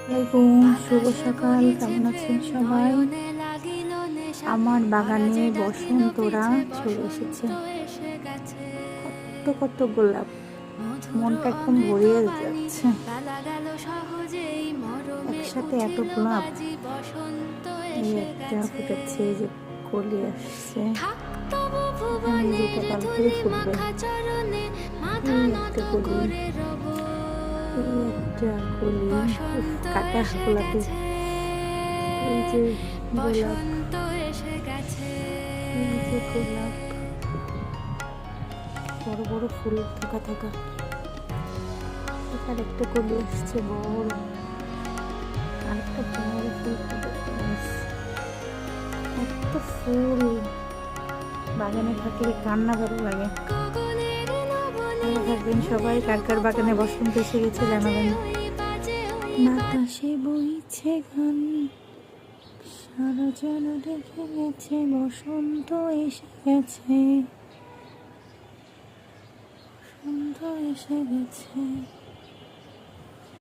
আসসালামাইকুম, শুভ সকাল। কেমন আছেন সবাই? আমার বাগানে বসন্তরা চলে এসেছে। কত কত গোলাপ, মনটা একদম ভরিয়ে যাচ্ছে। একসাথে এত গোলাপ, এই একটা ফুটেছে, এই যে কলি আসছে, এখানে যেটা কালকেই ফুটবে, এই একটা কলি, এই একটা কলি, কাটা গোলাপে, এই যে গোলাপ, এই যে গোলাপ, বড় বড় ফুল থাকা থাকা, এখানে একটা কলি আসছে বড়, আরেকটা বড় ফুল ফুটেছে। এত ফুল বাগানে থাকলে কান্না ভালো লাগে। ভালো থাকবেন সবাই। কার কার বাগানে বসন্ত এসে গেছে জানাবেন। বাতাসে বইছে গান, সারা যেন দেখে গেছে বসন্ত এসে গেছে, বসন্ত এসে গেছে।